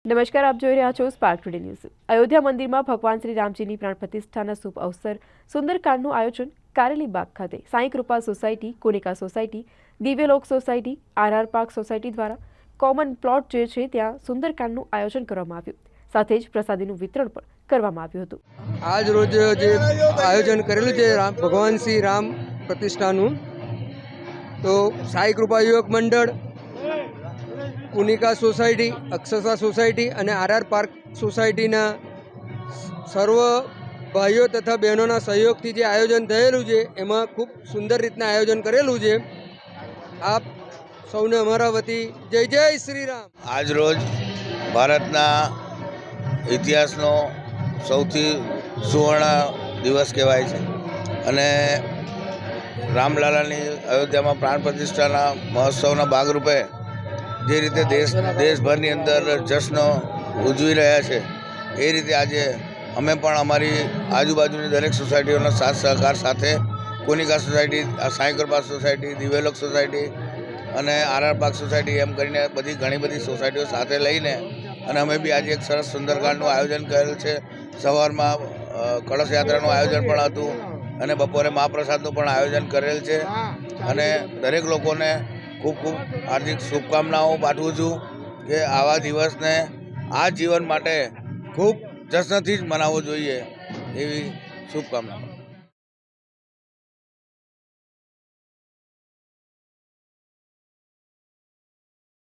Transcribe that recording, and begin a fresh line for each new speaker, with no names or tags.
નમસ્કાર, આપ જોઈ રહ્યા છો સ્પાર્ક ટુડે ન્યૂઝ। અયોધ્યા મંદિરમાં ભગવાન શ્રી રામજીની પ્રાણ પ્રતિષ્ઠાના શુભ અવસર સુંદરકાંડનું આયોજન કારેલીબાગ ખાતે Sai Krupa society, Konica society, Divyalok society, RR park society દ્વારા કોમન પ્લોટ જે છે ત્યાં સુંદરકાંડનું આયોજન કરવામાં આવ્યું। સાથે જ પ્રસાદીનું વિતરણ પણ કરવામાં આવ્યું હતું।
આજ રોજ જે આયોજન કરેલું છે ભગવાન શ્રી રામ પ્રતિષ્ઠાનું, તો સાઈ કૃપા યુવક મંડળ, કુનિકા સોસાયટી, અક્ષરશા સોસાયટી અને આરઆર પાર્ક સોસાયટીના સર્વ ભાઈઓ તથા બહેનોના સહયોગથી જે આયોજન થયેલું છે એમાં ખૂબ સુંદર રીતના આયોજન કરેલું છે। આપ સૌને અમારા વતી જય જય શ્રી રામ।
આજ રોજ ભારતના ઇતિહાસનો સૌથી સુવર્ણ દિવસ કહેવાય છે અને રામલાલાની અયોધ્યામાં પ્રાણ પ્રતિષ્ઠાના મહોત્સવના ભાગરૂપે જે રીતે દેશભરની અંદર જશ્ન ઉજવી રહ્યા છે એ રીતે આજે અમે પણ અમારી આજુબાજુની દરેક સોસાયટીઓના સાથ સહકાર સાથે કોનિકા society, Sai Krupa society, Divyalok society અને આરઆર પાર્ક સોસાયટી એમ કરીને ઘણી બધી સોસાયટીઓ સાથે લઈને અને અમે બી આજે એક સરસ સુંદરકાંડનું આયોજન કરેલ છે। સવારમાં કળશ યાત્રાનું આયોજન પણ હતું અને બપોરે મહાપ્રસાદનું પણ આયોજન કરેલ છે અને દરેક લોકોને ખૂબ ખૂબ હાર્દિક શુભકામનાઓ પાઠવું છું કે આવા દિવસને આ જીવન માટે ખૂબ જશ્નથી જ મનાવવો જોઈએ એવી શુભકામનાઓ।